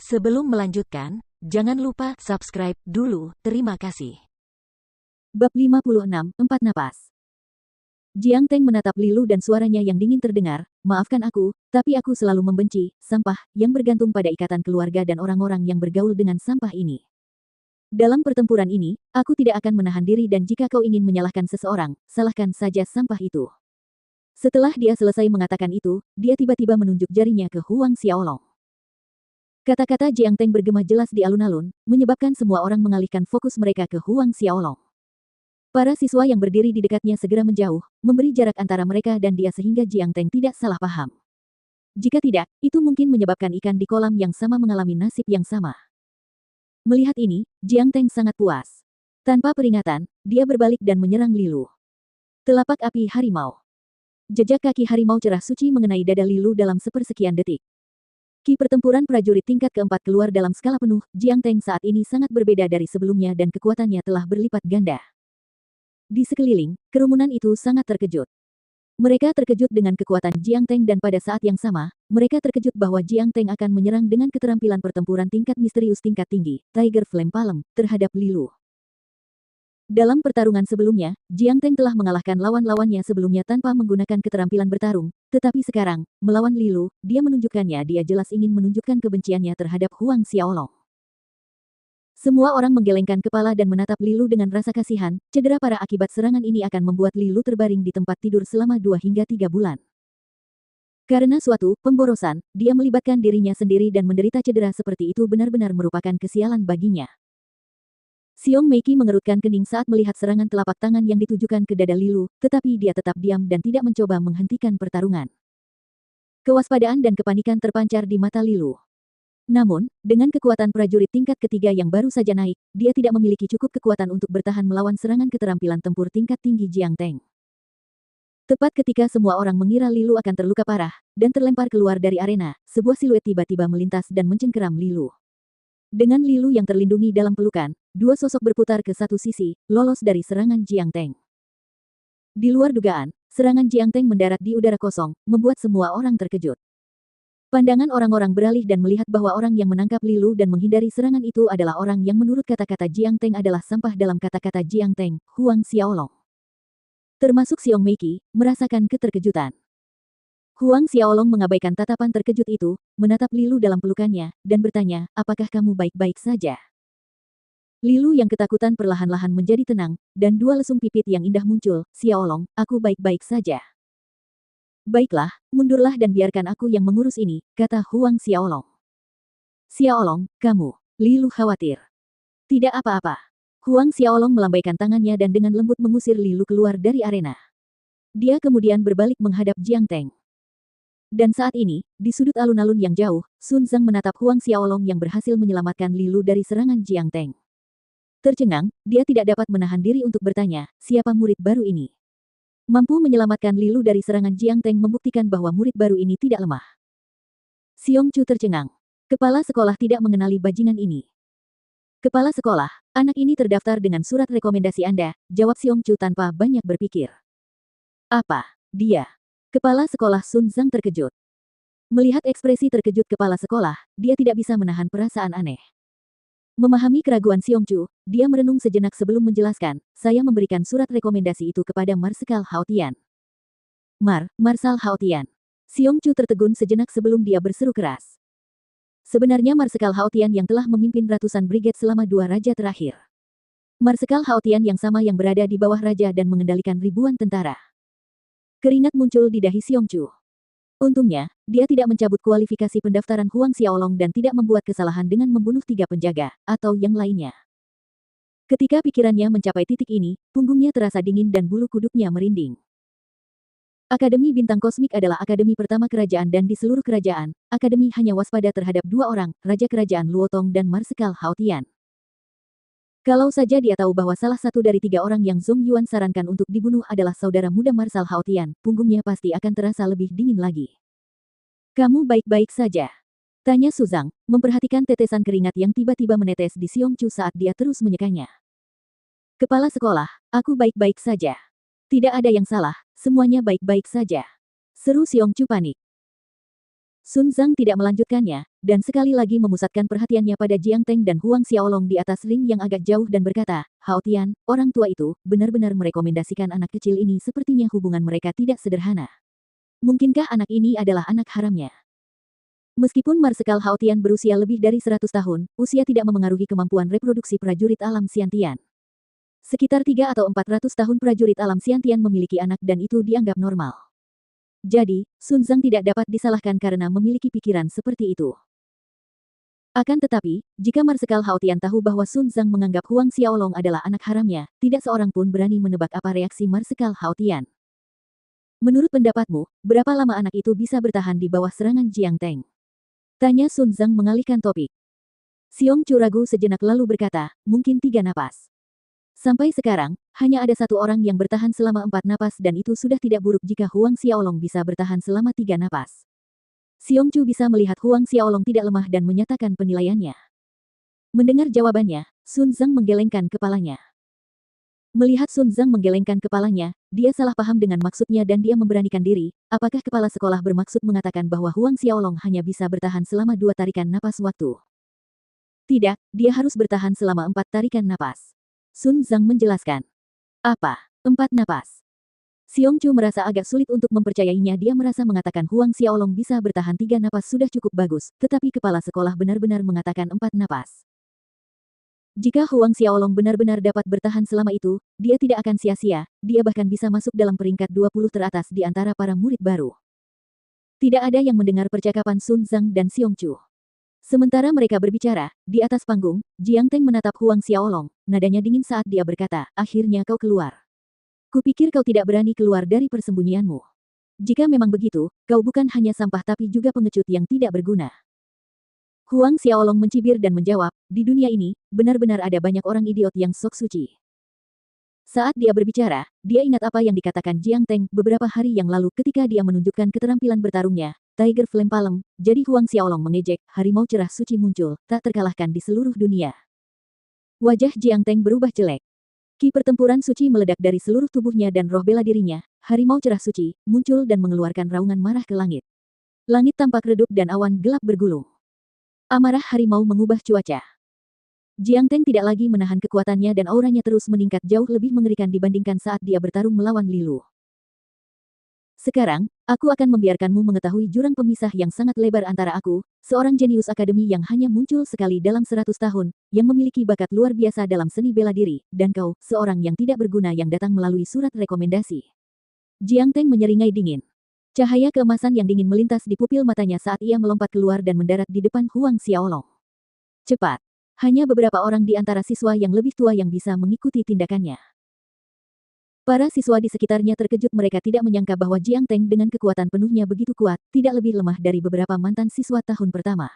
Sebelum melanjutkan, jangan lupa subscribe dulu. Terima kasih. Bab 56, 4 napas. Jiang Teng menatap Lilu dan suaranya yang dingin terdengar, "Maafkan aku, tapi aku selalu membenci sampah yang bergantung pada ikatan keluarga dan orang-orang yang bergaul dengan sampah ini. Dalam pertempuran ini, aku tidak akan menahan diri dan jika kau ingin menyalahkan seseorang, salahkan saja sampah itu." Setelah dia selesai mengatakan itu, dia tiba-tiba menunjuk jarinya ke Huang Xiaolong. Kata-kata Jiang Teng bergema jelas di alun-alun, menyebabkan semua orang mengalihkan fokus mereka ke Huang Xiaolong. Para siswa yang berdiri di dekatnya segera menjauh, memberi jarak antara mereka dan dia sehingga Jiang Teng tidak salah paham. Jika tidak, itu mungkin menyebabkan ikan di kolam yang sama mengalami nasib yang sama. Melihat ini, Jiang Teng sangat puas. Tanpa peringatan, dia berbalik dan menyerang Lilu. Telapak api harimau. Jejak kaki harimau cerah suci mengenai dada Lilu dalam sepersekian detik. Ki pertempuran prajurit tingkat keempat keluar dalam skala penuh, Jiang Teng saat ini sangat berbeda dari sebelumnya dan kekuatannya telah berlipat ganda. Di sekeliling, kerumunan itu sangat terkejut. Mereka terkejut dengan kekuatan Jiang Teng dan pada saat yang sama, mereka terkejut bahwa Jiang Teng akan menyerang dengan keterampilan pertempuran tingkat misterius tingkat tinggi, Tiger Flame Palm, terhadap Lilu. Dalam pertarungan sebelumnya, Jiang Teng telah mengalahkan lawan-lawannya sebelumnya tanpa menggunakan keterampilan bertarung, tetapi sekarang, melawan Lilu, dia menunjukkannya dia jelas ingin menunjukkan kebenciannya terhadap Huang Xiaolong. Semua orang menggelengkan kepala dan menatap Lilu dengan rasa kasihan, cedera parah akibat serangan ini akan membuat Lilu terbaring di tempat tidur selama 2 hingga 3 bulan. Karena suatu pemborosan, dia melibatkan dirinya sendiri dan menderita cedera seperti itu benar-benar merupakan kesialan baginya. Xiong Meiki mengerutkan kening saat melihat serangan telapak tangan yang ditujukan ke dada Lilu, tetapi dia tetap diam dan tidak mencoba menghentikan pertarungan. Kewaspadaan dan kepanikan terpancar di mata Lilu. Namun, dengan kekuatan prajurit tingkat ketiga yang baru saja naik, dia tidak memiliki cukup kekuatan untuk bertahan melawan serangan keterampilan tempur tingkat tinggi Jiang Teng. Tepat ketika semua orang mengira Lilu akan terluka parah, dan terlempar keluar dari arena, sebuah siluet tiba-tiba melintas dan mencengkeram Lilu. Dengan Lilu yang terlindungi dalam pelukan, dua sosok berputar ke satu sisi, lolos dari serangan Jiang Teng. Di luar dugaan, serangan Jiang Teng mendarat di udara kosong, membuat semua orang terkejut. Pandangan orang-orang beralih dan melihat bahwa orang yang menangkap Lilu dan menghindari serangan itu adalah orang yang menurut kata-kata Jiang Teng adalah sampah dalam kata-kata Jiang Teng, Huang Xiaolong. Termasuk Xiong Meiki, merasakan keterkejutan. Huang Xiaolong mengabaikan tatapan terkejut itu, menatap Lilu dalam pelukannya, dan bertanya, "Apakah kamu baik-baik saja?" Lilu yang ketakutan perlahan-lahan menjadi tenang, dan dua lesung pipit yang indah muncul, "Xiaolong, aku baik-baik saja." "Baiklah, mundurlah dan biarkan aku yang mengurus ini," kata Huang Xiaolong. "Xiaolong, kamu." Lilu khawatir. "Tidak apa-apa." Huang Xiaolong melambaikan tangannya dan dengan lembut mengusir Lilu keluar dari arena. Dia kemudian berbalik menghadap Jiang Teng. Dan saat ini, di sudut alun-alun yang jauh, Sun Zhang menatap Huang Xiaolong yang berhasil menyelamatkan Lilu dari serangan Jiang Teng. Tercengang, dia tidak dapat menahan diri untuk bertanya, siapa murid baru ini? Mampu menyelamatkan Lilu dari serangan Jiang Teng membuktikan bahwa murid baru ini tidak lemah. Xiong Chu tercengang. Kepala sekolah tidak mengenali bajingan ini. "Kepala sekolah, anak ini terdaftar dengan surat rekomendasi Anda," jawab Xiong Chu tanpa banyak berpikir. "Apa? Dia?" Kepala sekolah Sun Zhang terkejut. Melihat ekspresi terkejut kepala sekolah, dia tidak bisa menahan perasaan aneh. Memahami keraguan Xiong Chu, dia merenung sejenak sebelum menjelaskan, "Saya memberikan surat rekomendasi itu kepada Marsekal Hao Tian." Marshal Hao Tian." Xiong Chu tertegun sejenak sebelum dia berseru keras. Sebenarnya Marsekal Hao Tian yang telah memimpin ratusan brigade selama 2 raja terakhir. Marsekal Hao Tian yang sama yang berada di bawah raja dan mengendalikan ribuan tentara. Keringat muncul di dahi Xiong Chu. Untungnya, dia tidak mencabut kualifikasi pendaftaran Huang Xiaolong dan tidak membuat kesalahan dengan membunuh 3 penjaga, atau yang lainnya. Ketika pikirannya mencapai titik ini, punggungnya terasa dingin dan bulu kuduknya merinding. Akademi Bintang Kosmik adalah akademi pertama kerajaan dan di seluruh kerajaan, akademi hanya waspada terhadap 2 orang, Raja Kerajaan Luotong dan Marsekal Hao Tian. Kalau saja dia tahu bahwa salah satu dari 3 orang yang Zhong Yuan sarankan untuk dibunuh adalah saudara muda Marshal Hao Tian, punggungnya pasti akan terasa lebih dingin lagi. "Kamu baik-baik saja?" tanya Su Zhang, memperhatikan tetesan keringat yang tiba-tiba menetes di Xiong Chu saat dia terus menyekanya. "Kepala sekolah, aku baik-baik saja. Tidak ada yang salah, semuanya baik-baik saja," seru Xiong Chu panik. Sun Zhang tidak melanjutkannya, dan sekali lagi memusatkan perhatiannya pada Jiang Teng dan Huang Xiaolong di atas ring yang agak jauh dan berkata, Hao Tian, orang tua itu, benar-benar merekomendasikan anak kecil ini sepertinya hubungan mereka tidak sederhana. Mungkinkah anak ini adalah anak haramnya? Meskipun Marsekal Hao Tian berusia lebih dari 100 tahun, usia tidak memengaruhi kemampuan reproduksi prajurit alam Xiantian. Sekitar 3 atau 400 tahun prajurit alam Xiantian memiliki anak dan itu dianggap normal. Jadi, Sun Zhang tidak dapat disalahkan karena memiliki pikiran seperti itu. Akan tetapi, jika Marsekal Hao Tian tahu bahwa Sun Zhang menganggap Huang Xiaolong adalah anak haramnya, tidak seorang pun berani menebak apa reaksi Marsekal Hao Tian. Menurut pendapatmu, berapa lama anak itu bisa bertahan di bawah serangan Jiang Teng? Tanya Sun Zhang mengalihkan topik. Xiong Chu ragu sejenak lalu berkata, mungkin 3 napas. Sampai sekarang, hanya ada satu orang yang bertahan selama 4 napas dan itu sudah tidak buruk jika Huang Xiaolong bisa bertahan selama 3 napas. Xiong Chu bisa melihat Huang Xiaolong tidak lemah dan menyatakan penilaiannya. Mendengar jawabannya, Sun Zhang menggelengkan kepalanya. Melihat Sun Zhang menggelengkan kepalanya, dia salah paham dengan maksudnya dan dia memberanikan diri. Apakah kepala sekolah bermaksud mengatakan bahwa Huang Xiaolong hanya bisa bertahan selama 2 tarikan napas waktu? Tidak, dia harus bertahan selama 4 tarikan napas. Sun Zhang menjelaskan. Apa? 4 napas? Xiong Chu merasa agak sulit untuk mempercayainya. Dia merasa mengatakan Huang Xiaolong bisa bertahan 3 napas sudah cukup bagus, tetapi kepala sekolah benar-benar mengatakan 4 napas. Jika Huang Xiaolong benar-benar dapat bertahan selama itu, dia tidak akan sia-sia, dia bahkan bisa masuk dalam peringkat 20 teratas di antara para murid baru. Tidak ada yang mendengar percakapan Sun Zhang dan Xiong Chu. Sementara mereka berbicara, di atas panggung, Jiang Teng menatap Huang Xiaolong, nadanya dingin saat dia berkata, akhirnya kau keluar. Kupikir kau tidak berani keluar dari persembunyianmu. Jika memang begitu, kau bukan hanya sampah tapi juga pengecut yang tidak berguna. Huang Xiaolong mencibir dan menjawab, di dunia ini, benar-benar ada banyak orang idiot yang sok suci. Saat dia berbicara, dia ingat apa yang dikatakan Jiang Teng beberapa hari yang lalu ketika dia menunjukkan keterampilan bertarungnya, Tiger Flame Palm. Jadi Huang Xiaolong mengejek, harimau cerah suci muncul, tak terkalahkan di seluruh dunia. Wajah Jiang Teng berubah jelek. Ki pertempuran suci meledak dari seluruh tubuhnya dan roh bela dirinya, harimau cerah suci, muncul dan mengeluarkan raungan marah ke langit. Langit tampak redup dan awan gelap bergulung. Amarah harimau mengubah cuaca. Jiang Teng tidak lagi menahan kekuatannya dan auranya terus meningkat jauh lebih mengerikan dibandingkan saat dia bertarung melawan Li Lu. Sekarang, aku akan membiarkanmu mengetahui jurang pemisah yang sangat lebar antara aku, seorang jenius akademi yang hanya muncul sekali dalam 100 tahun, yang memiliki bakat luar biasa dalam seni bela diri, dan kau, seorang yang tidak berguna yang datang melalui surat rekomendasi. Jiang Teng menyeringai dingin. Cahaya keemasan yang dingin melintas di pupil matanya saat ia melompat keluar dan mendarat di depan Huang Xiaolong. Cepat. Hanya beberapa orang di antara siswa yang lebih tua yang bisa mengikuti tindakannya. Para siswa di sekitarnya terkejut, mereka tidak menyangka bahwa Jiang Teng dengan kekuatan penuhnya begitu kuat, tidak lebih lemah dari beberapa mantan siswa tahun pertama.